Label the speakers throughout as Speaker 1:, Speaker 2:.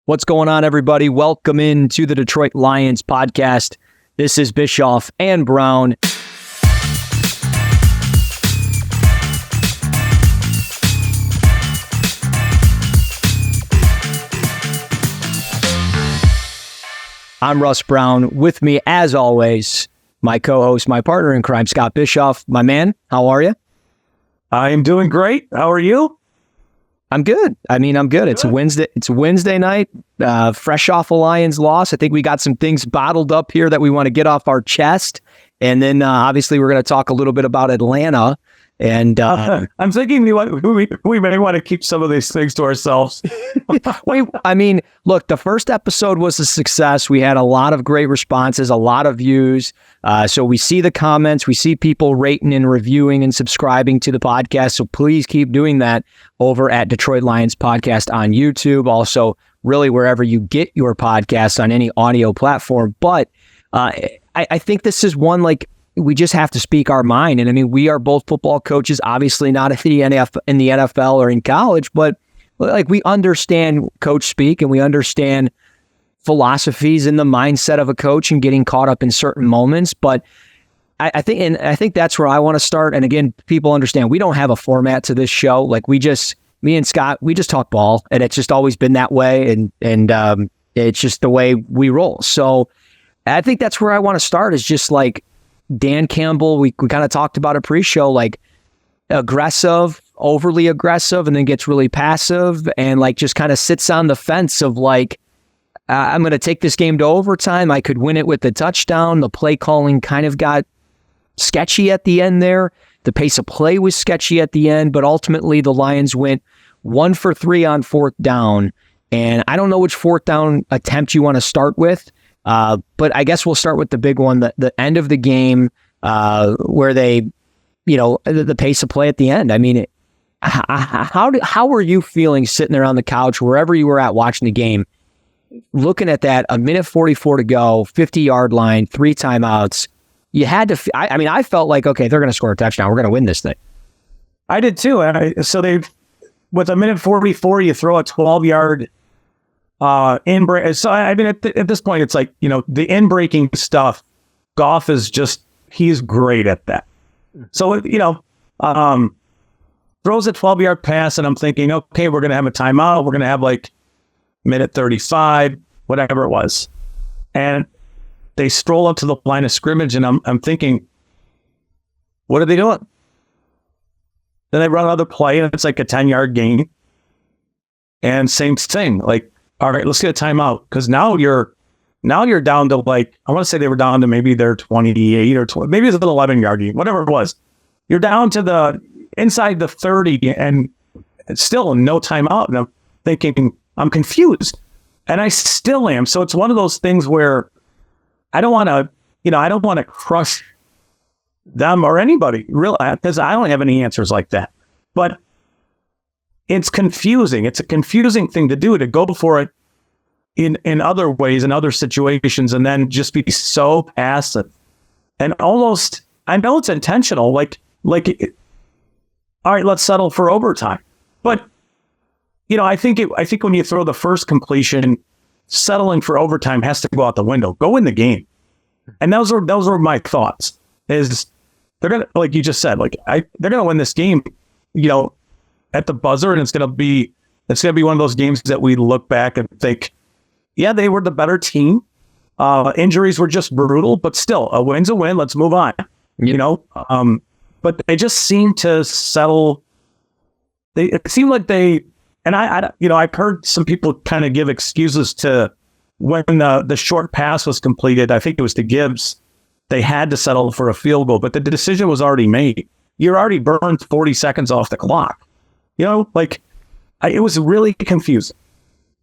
Speaker 1: What's going on, everybody? Welcome into the Detroit Lions podcast. This is Bischoff and Brown. I'm Russ Brown. With me, as always, my co-host, my partner in crime, Scott Bischoff. My man, how are you?
Speaker 2: I am doing great. How are you?
Speaker 1: I'm good. I'm good. It's Wednesday night, fresh off a Lions loss. I think we got some things bottled up here that we want to get off our chest. And then obviously we're going to talk a little bit about Atlanta. And
Speaker 2: I'm thinking we may want to keep some of these things to ourselves.
Speaker 1: Look, the first episode was a success. We had a lot of great responses, a lot of views. So we see the comments, we see people rating and reviewing and subscribing to the podcast. So please keep doing that over at Detroit Lions Podcast on YouTube. Also, really wherever you get your podcasts on any audio platform. But I think this is one we just have to speak our mind. And we are both football coaches, obviously not in the NFL or in college, but we understand coach speak and we understand philosophies and the mindset of a coach and getting caught up in certain moments. But I think that's where I want to start. And again, people understand we don't have a format to this show. Me and Scott, we just talk ball, and it's just always been that way. And it's just the way we roll. So I think that's where I want to start is just Dan Campbell, we kind of talked about a pre-show, aggressive, overly aggressive, and then gets really passive and just kind of sits on the fence of I'm going to take this game to overtime. I could win it with the touchdown. The play calling kind of got sketchy at the end there. The pace of play was sketchy at the end, but ultimately the Lions went 1 for 3 on fourth down. And I don't know which fourth down attempt you want to start with. But I guess we'll start with the big one, the end of the game, where they, the pace of play at the end. How were you feeling sitting there on the couch, wherever you were at watching the game, looking at that, 1:44 to go, 50-yard line, 3 timeouts? You had to, I felt okay, they're going to score a touchdown. We're going to win this thing.
Speaker 2: I did too. So with 1:44, you throw a 12-yard in break. So at this point, it's the in breaking stuff. Goff is he's great at that. So throws a 12-yard pass, and I'm thinking, okay, we're gonna have a timeout. We're gonna have minute 35, whatever it was, and they stroll up to the line of scrimmage, and I'm thinking, what are they doing? Then they run another play, and it's a 10-yard gain, and same thing, all right, let's get a timeout, because now you're down to I want to say they were down to maybe their 28 or 20, maybe it's an 11-yard game, whatever it was. You're down to the inside the 30 and it's still no timeout. And I'm thinking, I'm confused, and I still am. So it's one of those things where I don't want to crush them or anybody really, because I don't have any answers like that. But it's confusing. It's a confusing thing to do, to go for it in other ways, in other situations, and then just be so passive. And almost, I know it's intentional, all right, let's settle for overtime. But, I think when you throw the first completion, settling for overtime has to go out the window. Go win the game. And those were my thoughts. Is they're going to, like you just said, they're going to win this game, at the buzzer, and it's going to be one of those games that we look back and think, yeah, they were the better team. Injuries were just brutal, but still, a win's a win. Let's move on. But they just seem to settle. It seemed like they, and I've heard some people kind of give excuses to when the short pass was completed. I think it was to Gibbs. They had to settle for a field goal, but the decision was already made. You're already burned 40 seconds off the clock. It was really confusing.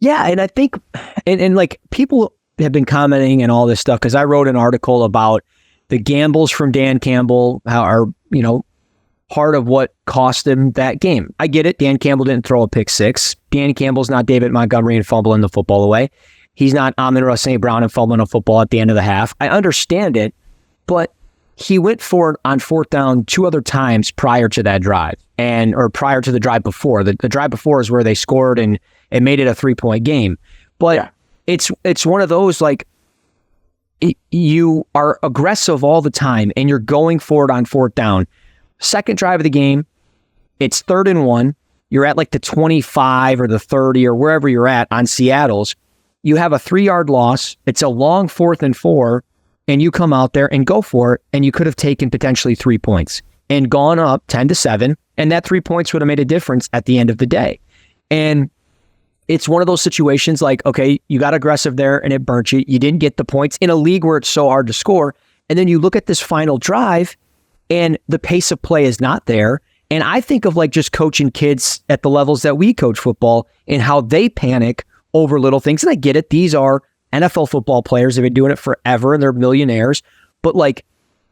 Speaker 1: Yeah, and I think, and people have been commenting and all this stuff, because I wrote an article about the gambles from Dan Campbell, how are, part of what cost him that game. I get it. Dan Campbell didn't throw a pick six. Dan Campbell's not David Montgomery and fumbling the football away. He's not Amon-Ra St. Brown and fumbling a football at the end of the half. I understand it, but he went for it on fourth down 2 other times prior to that drive, or prior to the drive before. The drive before is where they scored and made it a 3-point game. But it's one of those, like, you are aggressive all the time and you're going for it on fourth down. Second drive of the game, it's 3rd and 1. You're at like the 25 or the 30 or wherever you're at on Seattle's. You have a 3-yard loss. It's a long 4th and 4, and you come out there and go for it, and you could have taken potentially 3 points and gone up 10-7, and that 3 points would have made a difference at the end of the day. And it's one of those situations like, okay, you got aggressive there and it burnt you. You didn't get the points in a league where it's so hard to score. And then you look at this final drive and the pace of play is not there. And I think of like just coaching kids at the levels that we coach football and how they panic over little things. And I get it. These are NFL football players. They've been doing it forever and they're millionaires. But like,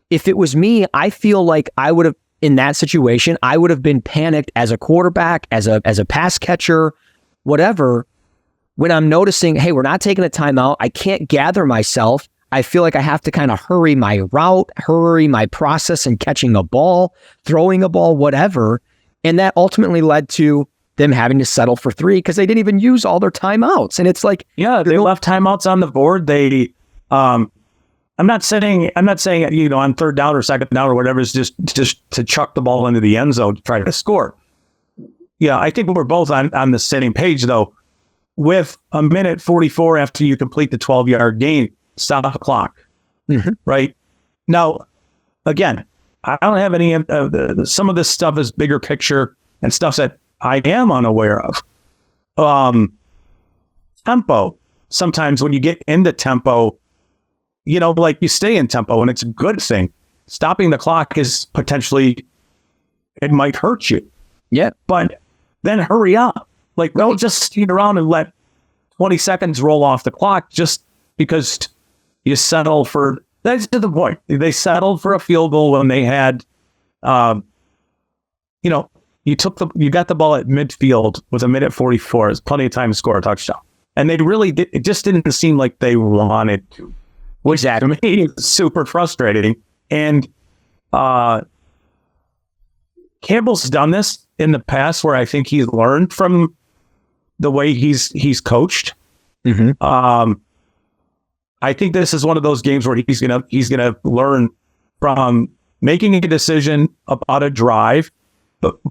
Speaker 1: if it was me, I feel like I would have, in that situation, I would have been panicked as a quarterback, as a pass catcher, whatever, when I'm noticing, hey, we're not taking a timeout. I can't gather myself. I feel like I have to kind of hurry my route, hurry my process in catching a ball, throwing a ball, whatever. And that ultimately led to them having to settle for 3 because they didn't even use all their timeouts. And it's like,
Speaker 2: yeah, they left timeouts on the board. I'm not saying, on 3rd down or 2nd down or whatever, is just to chuck the ball into the end zone to try to score. Yeah, I think we're both on the same page, though. With a minute 44 after you complete the 12-yard gain, stop the clock. Mm-hmm. Right? Now, again, I don't have any of some of this stuff is bigger picture and stuff that I am unaware of. Tempo. Sometimes when you get into tempo, like you stay in tempo and it's a good thing. Stopping the clock is potentially, it might hurt you.
Speaker 1: Yeah.
Speaker 2: But then hurry up. Like, don't just stand around and let 20 seconds roll off the clock just because you settle for, that's to the point. They settled for a field goal when they had, you got the ball at midfield with a minute 44. There's plenty of time to score a touchdown. And they really did, it just didn't seem like they wanted to, which to me is super frustrating. And Campbell's done this in the past where I think he's learned from the way he's coached. Mm-hmm. I think this is one of those games where he's gonna learn from making a decision about a drive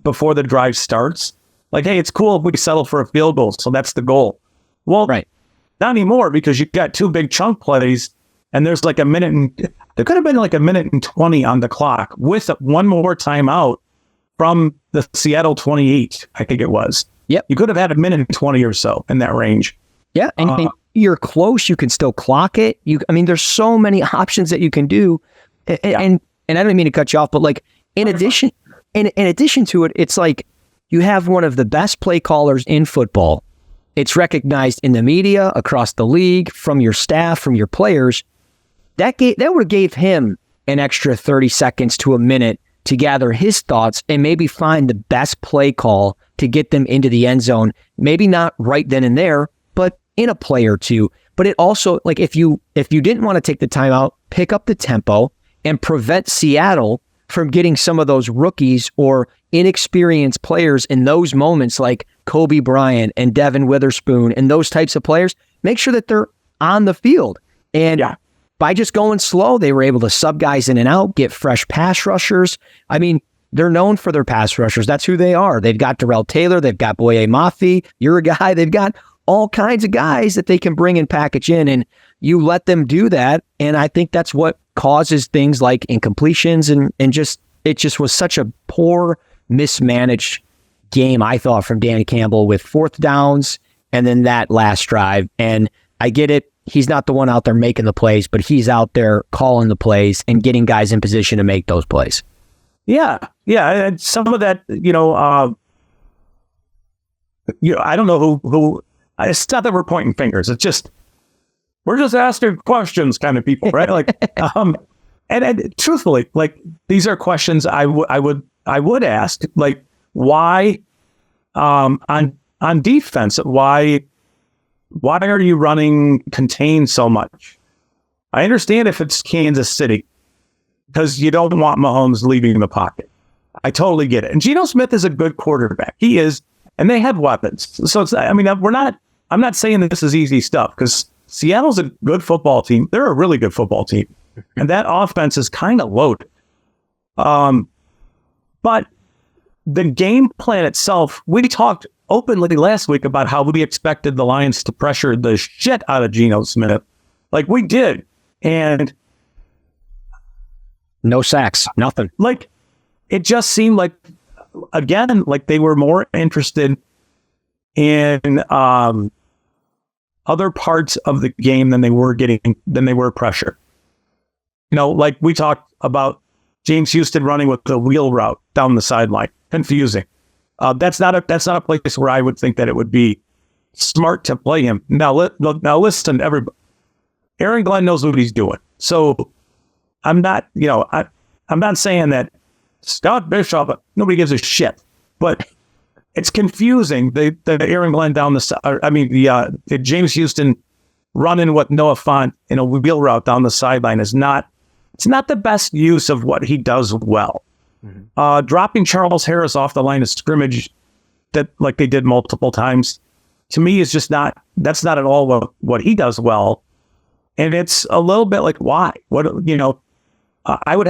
Speaker 2: before the drive starts. Like, hey, it's cool if we settle for a field goal, so that's the goal. Well, right. Not anymore, because you've got 2 big chunk plays, and there's like there could have been like a minute and 20 on the clock with one more timeout from the Seattle 28, I think it was. Yep. You could have had a minute and 20 or so in that range.
Speaker 1: Yeah. And you're close. You can still clock it. There's so many options that you can do. And I don't mean to cut you off, but like in addition to it, it's like you have one of the best play callers in football. It's recognized in the media, across the league, from your staff, from your players. That would have gave him an extra 30 seconds to a minute to gather his thoughts and maybe find the best play call to get them into the end zone. Maybe not right then and there, but in a play or two. But it also, like, if you didn't want to take the timeout, pick up the tempo and prevent Seattle from getting some of those rookies or inexperienced players in those moments, like Kobe Bryant and Devin Witherspoon and those types of players. Make sure that they're on the field. And by just going slow, they were able to sub guys in and out, get fresh pass rushers. I mean, they're known for their pass rushers. That's who they are. They've got Darrell Taylor. They've got Boye Mafe. You're a guy. They've got all kinds of guys that they can bring and package in, and you let them do that. And I think that's what causes things like incompletions and it just was such a poor, mismanaged game, I thought, from Dan Campbell with 4th downs and then that last drive. And I get it. He's not the one out there making the plays, but he's out there calling the plays and getting guys in position to make those plays.
Speaker 2: Yeah. And some of that, I don't know who. It's not that we're pointing fingers. It's just we're just asking questions, kind of people, right? Like, and truthfully, like, these are questions I would ask. Like, why on defense? Why are you running contain so much? I understand if it's Kansas City because you don't want Mahomes leaving the pocket. I totally get it. And Geno Smith is a good quarterback. He is, and they have weapons. So it's, we're not I'm not saying that this is easy stuff because Seattle's a good football team. They're a really good football team. And that offense is kind of loaded. But the game plan itself, we talked openly last week about how we expected the Lions to pressure the shit out of Geno Smith. Like we did. And
Speaker 1: no sacks, nothing.
Speaker 2: Like it just seemed like, again, like they were more interested in other parts of the game than they were pressure. You know, like we talked about James Houston running with the wheel route down the sideline. Confusing. That's not a place where I would think that it would be smart to play him. Now listen, everybody. Aaron Glenn knows what he's doing. So I'm not, I'm not saying that Scott Bischoff, nobody gives a shit, but it's confusing. The Aaron Glenn down the James Houston running with Noah Fant in a wheel route down the sideline it's not the best use of what he does well. Mm-hmm. Dropping Charles Harris off the line of scrimmage that like they did multiple times to me is just that's not at all what he does well. And it's a little bit like, why? I would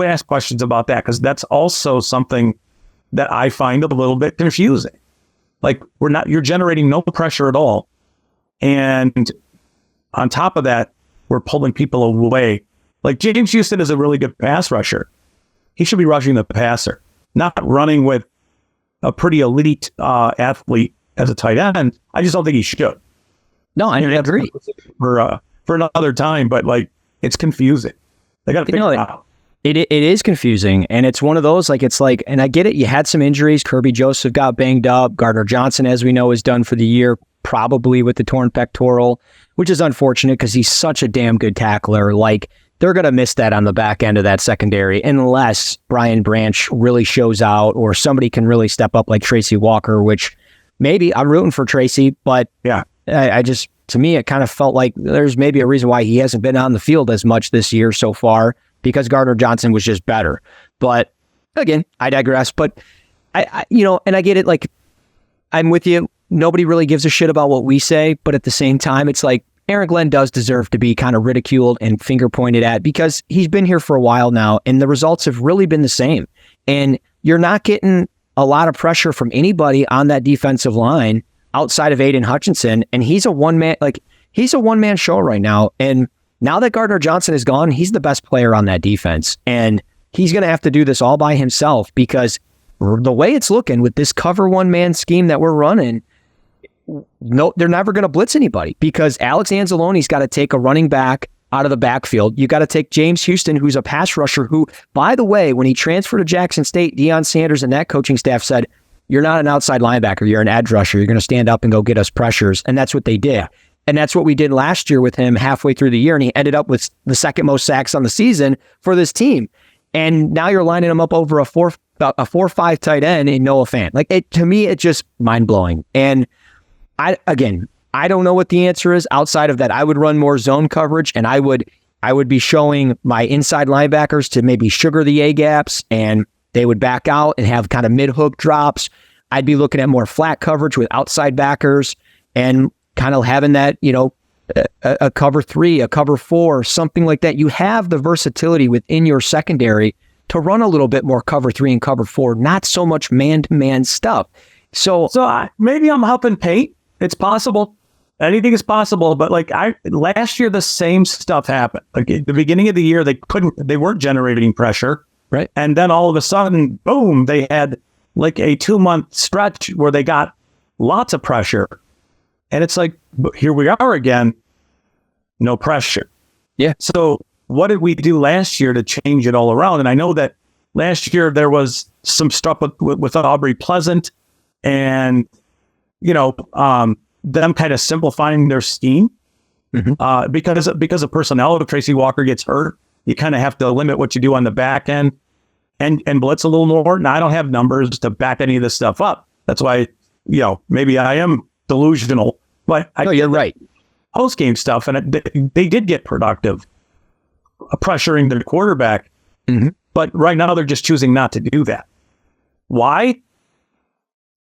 Speaker 2: ask questions about that because that's also something that I find a little bit confusing. Like you're generating no pressure at all. And on top of that, we're pulling people away. Like James Houston is a really good pass rusher. He should be rushing the passer, not running with a pretty elite athlete as a tight end. I just don't think he should.
Speaker 1: No, I agree.
Speaker 2: For another time, but like it's confusing. They got to figure it out.
Speaker 1: It is confusing, and it's one of those, and I get it, you had some injuries. Kirby Joseph got banged up. Gardner Johnson, as we know, is done for the year, probably with the torn pectoral, which is unfortunate because he's such a damn good tackler. Like, they're going to miss that on the back end of that secondary unless Brian Branch really shows out or somebody can really step up like Tracy Walker, which maybe I'm rooting for Tracy, but yeah, I just, to me, it kind of felt like there's maybe a reason why he hasn't been on the field as much this year so far, because Gardner Johnson was just better. But again, I digress. But I and I get it. Like, I'm with you. Nobody really gives a shit about what we say. But at the same time, it's like Aaron Glenn does deserve to be kind of ridiculed and finger pointed at because he's been here for a while now. And the results have really been the same. And you're not getting a lot of pressure from anybody on that defensive line outside of Aiden Hutchinson. And he's a one-man show right now. And now that Gardner Johnson is gone, he's the best player on that defense. And he's going to have to do this all by himself because the way it's looking with this cover one-man scheme that we're running, no, they're never going to blitz anybody because Alex Anzalone's got to take a running back out of the backfield. You got to take James Houston, who's a pass rusher, who, by the way, when he transferred to Jackson State, Deion Sanders and that coaching staff said, you're not an outside linebacker, you're an edge rusher. You're going to stand up and go get us pressures. And that's what they did. And that's what we did last year with him halfway through the year. And he ended up with the second most sacks on the season for this team. And now you're lining him up over a 4-5 tight end in Noah Fant. Like, to me, it's just mind blowing. And I don't know what the answer is outside of that. I would run more zone coverage, and I would be showing my inside linebackers to maybe sugar the A gaps, and they would back out and have kind of mid hook drops. I'd be looking at more flat coverage with outside backers and kind of having that, a cover 3, a cover 4, something like that. You have the versatility within your secondary to run a little bit more cover 3 and cover 4, not so much man-to-man stuff. So
Speaker 2: maybe I'm helping paint. It's possible. Anything is possible. But last year, the same stuff happened. Like at the beginning of the year, they weren't generating pressure.
Speaker 1: Right.
Speaker 2: And then all of a sudden, boom, they had like a 2-month stretch where they got lots of pressure. And it's like, here we are again, no pressure.
Speaker 1: Yeah.
Speaker 2: So what did we do last year to change it all around? And I know that last year there was some stuff with Aubrey Pleasant and, them kind of simplifying their scheme. Mm-hmm. Because of personnel. If Tracy Walker gets hurt, you kind of have to limit what you do on the back end and blitz a little more. Now, I don't have numbers to back any of this stuff up. That's why, maybe I am delusional, but
Speaker 1: you're right.
Speaker 2: Post-game stuff, and they did get productive, pressuring their quarterback. Mm-hmm. But right now, they're just choosing not to do that. Why?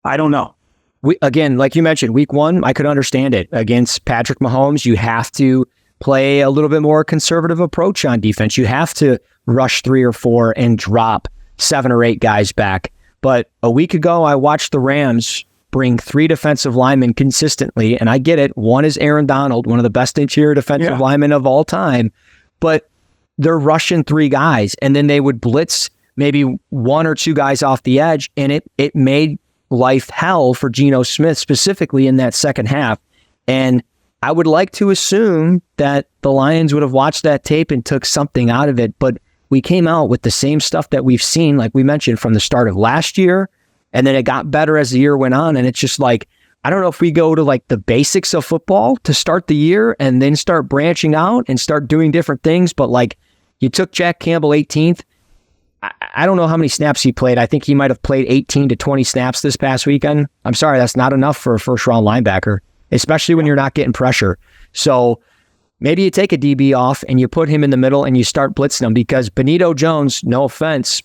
Speaker 2: I don't know.
Speaker 1: again, like you mentioned, week one, I could understand it. Against Patrick Mahomes, you have to play a little bit more conservative approach on defense. You have to rush 3 or 4 and drop 7 or 8 guys back. But a week ago, I watched the Rams bring 3 defensive linemen consistently, and I get it. One is Aaron Donald, one of the best interior defensive linemen of all time, but they're rushing 3 guys, and then they would blitz maybe 1 or 2 guys off the edge, and it made life hell for Geno Smith, specifically in that second half. And I would like to assume that the Lions would have watched that tape and took something out of it, but we came out with the same stuff that we've seen, like we mentioned, from the start of last year, and then it got better as the year went on, and it's just like, I don't know if we go to like the basics of football to start the year and then start branching out and start doing different things, but like you took Jack Campbell 18th. I don't know how many snaps he played. I think he might have played 18 to 20 snaps this past weekend. I'm sorry, that's not enough for a first-round linebacker, especially when you're not getting pressure. So maybe you take a DB off and you put him in the middle and you start blitzing him, because Benito Jones, no offense,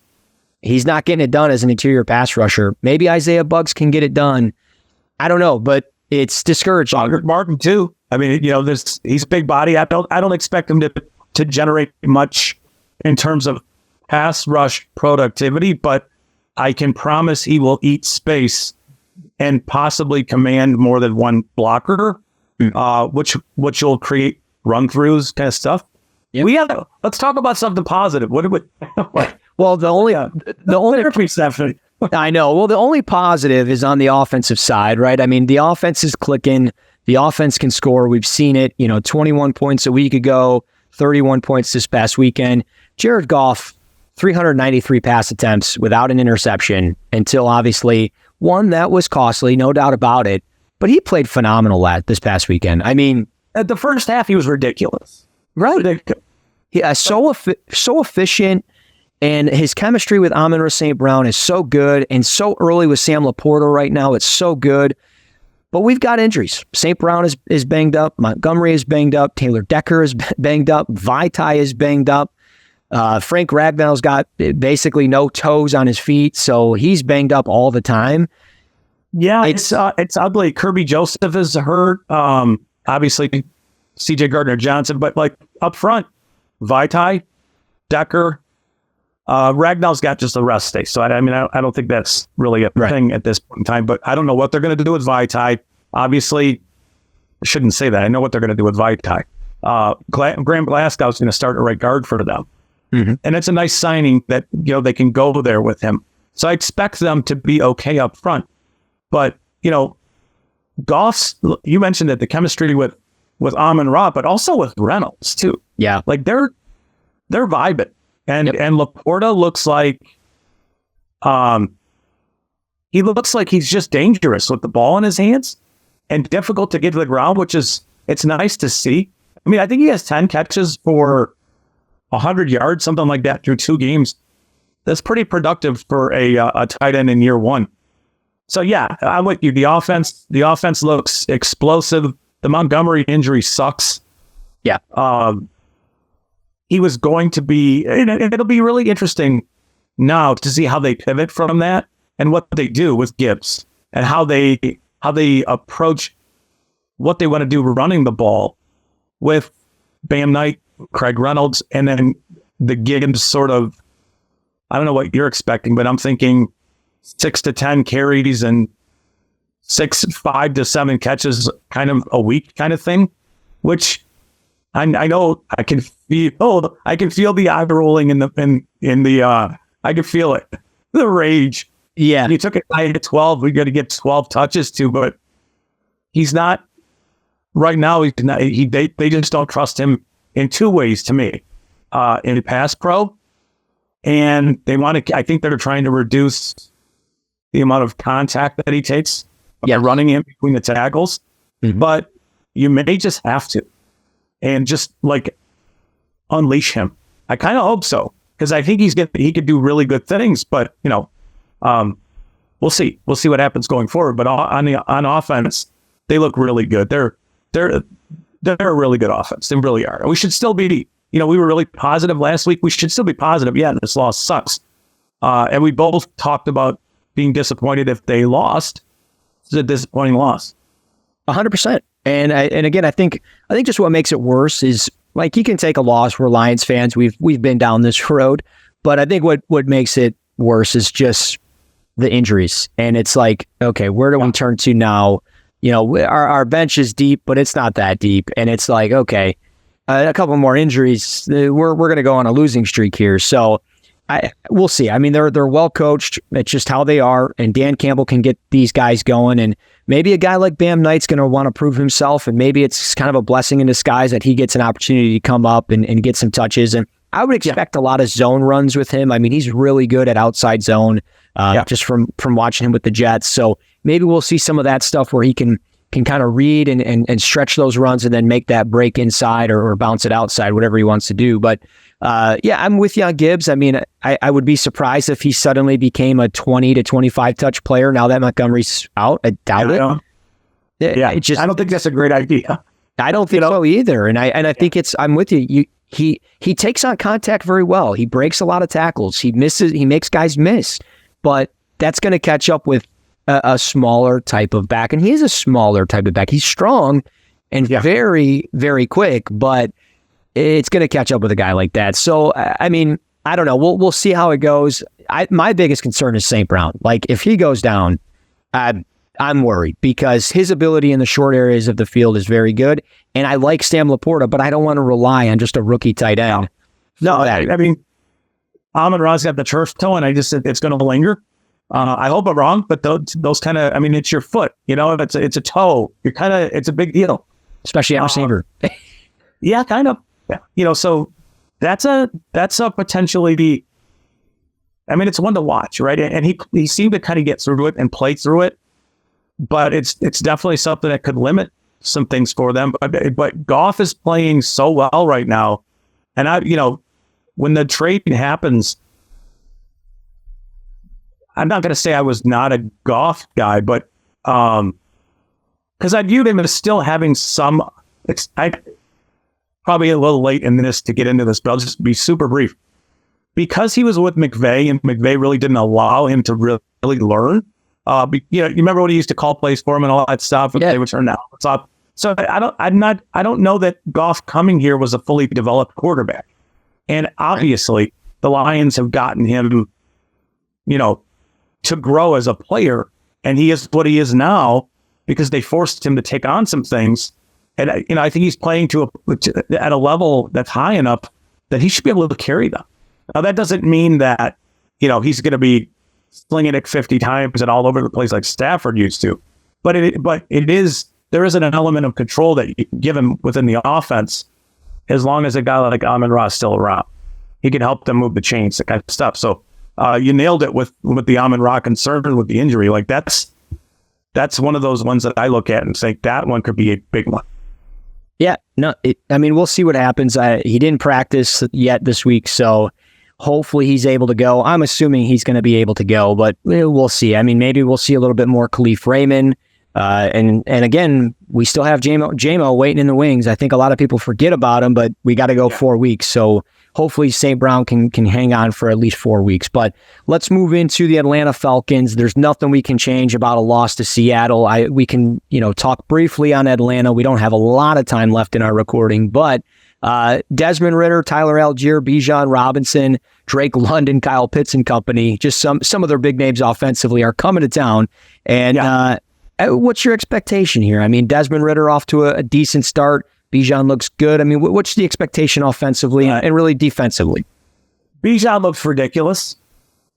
Speaker 1: he's not getting it done as an interior pass rusher. Maybe Isaiah Buggs can get it done. I don't know, but it's discouraging.
Speaker 2: Martin too. I mean, he's a big body. I don't expect him to generate much in terms of pass rush productivity, but I can promise he will eat space and possibly command more than one blocker, which will create run-throughs kind of stuff. Yep. Let's talk about something positive. What?
Speaker 1: Well, the only
Speaker 2: perception.
Speaker 1: I know. Well, the only positive is on the offensive side, right? I mean, the offense is clicking. The offense can score. We've seen it. 21 points a week ago, 31 points this past weekend. Jared Goff, 393 pass attempts without an interception until obviously one that was costly, no doubt about it. But he played phenomenal this past weekend. I mean,
Speaker 2: at the first half, he was ridiculous.
Speaker 1: Right. Yeah, so efficient, and his chemistry with Amon-Ra St. Brown is so good, and so early with Sam Laporta right now, it's so good. But we've got injuries. St. Brown is banged up. Montgomery is banged up. Taylor Decker is banged up. Vaitai is banged up. Frank Ragnall's got basically no toes on his feet, so he's banged up all the time.
Speaker 2: Yeah, it's ugly. Kirby Joseph is hurt. Obviously, C.J. Gardner-Johnson, but like up front, Vaitai, Decker, Ragnall's got just a rest day. So I don't think that's really a thing at this point in time. But I don't know what they're going to do with Vaitai. Obviously, I shouldn't say that. I know what they're going to do with Vaitai. Graham Glasgow's going to start at right guard for them. Mm-hmm. And it's a nice signing that they can go there with him. So I expect them to be okay up front. But Goff's, you mentioned that the chemistry with Amon-Ra, but also with Reynolds too.
Speaker 1: Yeah,
Speaker 2: like they're vibing, and Laporta looks like he looks like he's just dangerous with the ball in his hands and difficult to get to the ground, it's nice to see. I mean, I think he has 10 catches for 100 yards, something like that, through 2 games. That's pretty productive for a tight end in year 1. So yeah, I'm with you. The offense looks explosive. The Montgomery injury sucks.
Speaker 1: Yeah.
Speaker 2: He was going to be, and it'll be really interesting now to see how they pivot from that and what they do with Gibbs and how they approach what they want to do running the ball with Bam Knight, Craig Reynolds, and then the Gibbs sort of, I don't know what you're expecting, but I'm thinking 6 to 10 carries and 5 to 7 catches kind of a week kind of thing, which I know I can feel. I can feel the eye rolling in the I can feel it, the rage.
Speaker 1: Yeah,
Speaker 2: you took a guy at 12. We got to get 12 touches to, but he's not right now. He's not. They just don't trust him in 2 ways to me, in pass pro, and they want to. I think they're trying to reduce the amount of contact that he takes. Running in between the tackles, but you may just have to, and just like unleash him. I kind of hope so, because I think he could do really good things. But we'll see. We'll see what happens going forward. But on offense, they look really good. They're a really good offense. They really are. We should still be. We were really positive last week. We should still be positive. Yeah, this loss sucks, and we both talked about being disappointed if they lost. It's a disappointing loss.
Speaker 1: 100%. And again, I think just what makes it worse is like you can take a loss. We're Lions fans. We've been down this road, but I think what makes it worse is just the injuries. And it's like, okay, where do we turn to now? You know, our bench is deep, but it's not that deep. And it's like, okay, a couple more injuries, we're going to go on a losing streak here. So we'll see. I mean, they're well coached. It's just how they are. And Dan Campbell can get these guys going. And maybe a guy like Bam Knight's going to want to prove himself. And maybe it's kind of a blessing in disguise that he gets an opportunity to come up and get some touches. And I would expect a lot of zone runs with him. I mean, he's really good at outside zone, just from watching him with the Jets. So maybe we'll see some of that stuff where he can kind of read and stretch those runs and then make that break inside or bounce it outside, whatever he wants to do. But I'm with you on Gibbs. I mean, I would be surprised if he suddenly became a 20 to 25 touch player now that Montgomery's out. I doubt it.
Speaker 2: I don't think that's a great idea.
Speaker 1: I don't think so either. And I think I'm with you. He takes on contact very well. He breaks a lot of tackles. He makes guys miss, but that's going to catch up with a smaller type of back. And he is a smaller type of back. He's strong and very, very quick, but it's going to catch up with a guy like that. So, I mean, I don't know. We'll see how it goes. My biggest concern is St. Brown. Like, if he goes down, I'm worried because his ability in the short areas of the field is very good. And I like Sam Laporta, but I don't want to rely on just a rookie tight end.
Speaker 2: No, I mean, Amon-Ra's got the turf toe, and I just said it's going to linger. I hope I'm wrong, but those kind of, I mean, it's your foot, you know, it's a toe. It's a big deal.
Speaker 1: Especially at receiver.
Speaker 2: Yeah, kind of. Yeah. You know, so that's a potentially I mean, it's one to watch, right? And he seemed to kind of get through it and play through it, but it's definitely something that could limit some things for them. But Goff is playing so well right now. And when the trade happens, I'm not going to say I was not a Goff guy, but because I viewed him as still having some. Probably a little late in this to get into this, but I'll just be super brief. Because he was with McVay, and McVay really didn't allow him to really learn. You remember what he used to call plays for him and all that stuff. Yeah. They would turn out. So I don't know that Goff coming here was a fully developed quarterback. And obviously, the Lions have gotten him, to grow as a player, and he is what he is now because they forced him to take on some things. And I think he's playing at a level that's high enough that he should be able to carry them. Now that doesn't mean that he's going to be slinging it 50 times and all over the place like Stafford used to, but there is an element of control that you can give him within the offense as long as a guy like Amon-Ra is still around. He can help them move the chains, that kind of stuff. So you nailed it with the Amon-Ra concern with the injury. Like that's one of those ones that I look at and think that one could be a big one.
Speaker 1: Yeah, no, we'll see what happens. He didn't practice yet this week, so hopefully he's able to go. I'm assuming he's going to be able to go, but we'll see. I mean, maybe we'll see a little bit more Khalif Raymond. And again, we still have JMO waiting in the wings. I think a lot of people forget about him, but we got to go 4 weeks. So hopefully St. Brown can hang on for at least 4 weeks. But let's move into the Atlanta Falcons. There's nothing we can change about a loss to Seattle. We can, talk briefly on Atlanta. We don't have a lot of time left in our recording, but Desmond Ridder, Tyler Algier, Bijan Robinson, Drake London, Kyle Pitts and company, just some of their big names offensively are coming to town. And what's your expectation here? I mean, Desmond Ridder off to a decent start. Bijan looks good. I mean, what's the expectation offensively and really defensively?
Speaker 2: Bijan looks ridiculous,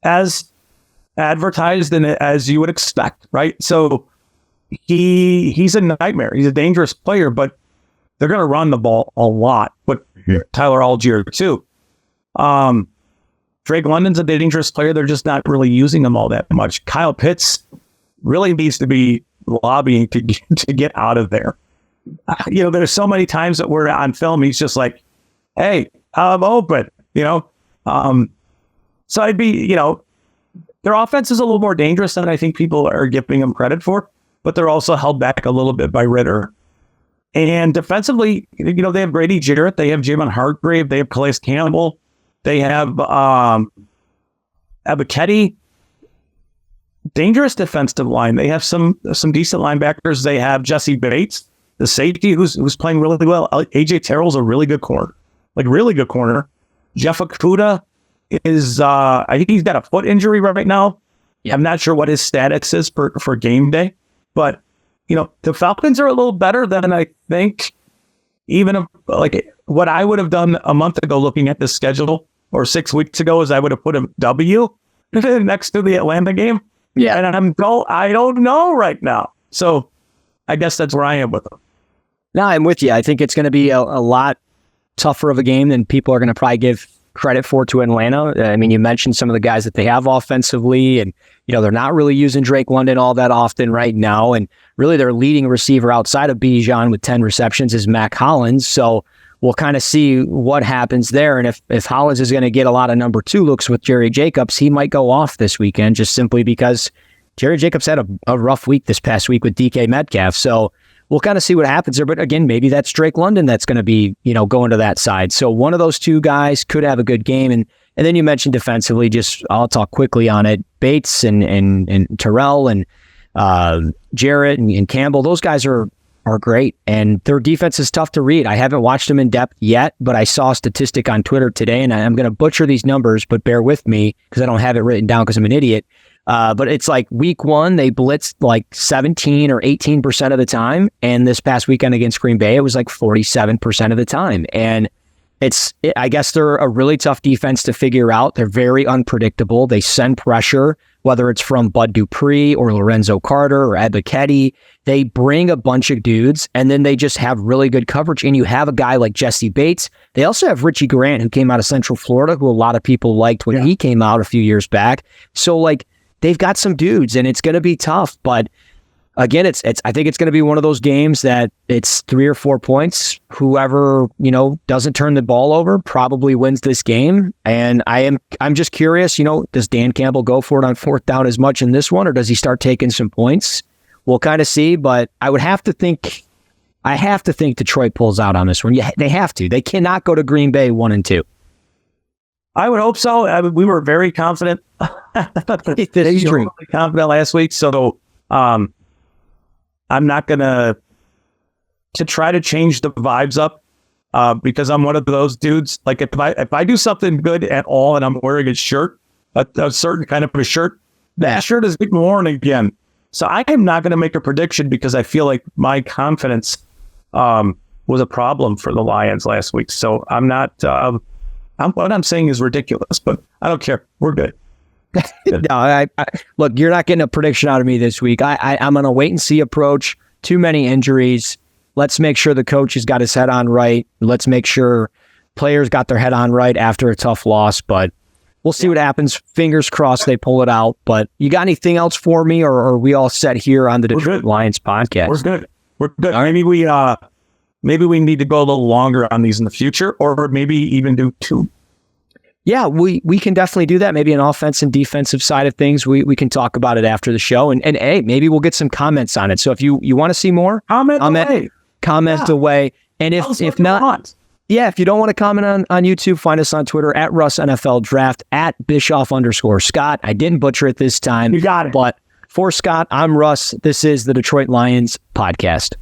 Speaker 2: as advertised and as you would expect, right? So he's a nightmare. He's a dangerous player, but they're going to run the ball a lot. But Tyler Algier too. Drake London's a dangerous player. They're just not really using him all that much. Kyle Pitts really needs to be lobbying to get out of there. There's so many times that we're on film, he's just like, hey, I'm open, so I'd be, their offense is a little more dangerous than I think people are giving them credit for, but they're also held back a little bit by Ridder. And defensively, they have Grady Jarrett, they have Javon Hargrave, they have Calais Campbell, they have Abiketi. dangerous defensive line. They have some decent linebackers. They have Jesse Bates, the safety, who's playing really well. AJ Terrell's a really good corner, really good corner. Jeff Okudah is, I think he's got a foot injury right now. Yeah. I'm not sure what his status is for game day, but the Falcons are a little better than I think. Even what I would have done a month ago, looking at the schedule, or 6 weeks ago, is I would have put a W next to the Atlanta game.
Speaker 1: Yeah,
Speaker 2: and I don't know right now. So I guess that's where I am with them.
Speaker 1: No, I'm with you. I think it's going to be a lot tougher of a game than people are going to probably give credit for to Atlanta. I mean, you mentioned some of the guys that they have offensively, and they're not really using Drake London all that often right now. And really, their leading receiver outside of Bijan with 10 receptions is Mac Hollins. So we'll kind of see what happens there. And if Hollins is going to get a lot of number 2 looks with Jerry Jacobs, he might go off this weekend just simply because Jerry Jacobs had a rough week this past week with DK Metcalf. So we'll kind of see what happens there. But again, maybe that's Drake London that's going to be, going to that side. So one of those two guys could have a good game. And then you mentioned defensively, just I'll talk quickly on it. Bates and Terrell and Jarrett and Campbell, those guys are great. And their defense is tough to read. I haven't watched them in depth yet, but I saw a statistic on Twitter today, and I'm going to butcher these numbers, but bear with me because I don't have it written down because I'm an idiot. But it's like week 1, they blitzed like 17 or 18% of the time. And this past weekend against Green Bay, it was like 47% of the time. And I guess they're a really tough defense to figure out. They're very unpredictable. They send pressure, whether it's from Bud Dupree or Lorenzo Carter or Ebiketie. They bring a bunch of dudes, and then they just have really good coverage. And you have a guy like Jesse Bates. They also have Richie Grant, who came out of Central Florida, who a lot of people liked when he came out a few years back. So they've got some dudes, and it's going to be tough. But again, I think it's going to be one of those games that it's 3 or 4 points. Whoever, doesn't turn the ball over probably wins this game. And I'm just curious, does Dan Campbell go for it on 4th down as much in this one, or does he start taking some points? We'll kind of see, but I have to think Detroit pulls out on this one. They have to. They cannot go to Green Bay 1-2.
Speaker 2: I would hope so. We were very confident.
Speaker 1: Really
Speaker 2: confident last week. So I'm not going to try to change the vibes up because I'm one of those dudes. Like if I do something good at all and I'm wearing a shirt, a certain kind of a shirt, that shirt is being worn again. So I am not going to make a prediction because I feel like my confidence was a problem for the Lions last week. So I'm not. What I'm saying is ridiculous, but I don't care. We're good.
Speaker 1: No, look, you're not getting a prediction out of me this week. I'm on a wait and see approach. Too many injuries. Let's make sure the coach has got his head on right. Let's make sure players got their head on right after a tough loss, but we'll see what happens. Fingers crossed they pull it out. But you got anything else for me, or are we all set here on the Detroit Lions podcast?
Speaker 2: We're good. Right. Maybe we need to go a little longer on these in the future, or maybe even do 2.
Speaker 1: Yeah, we can definitely do that. Maybe an offense and defensive side of things. We can talk about it after the show. And hey, maybe we'll get some comments on it. So if you want to see more, comment away. And if not, if you don't want to comment on YouTube, find us on Twitter at Russ NFL Draft, at Bischoff_Scott. I didn't butcher it this time.
Speaker 2: You got it.
Speaker 1: But for Scott, I'm Russ. This is the Detroit Lions podcast.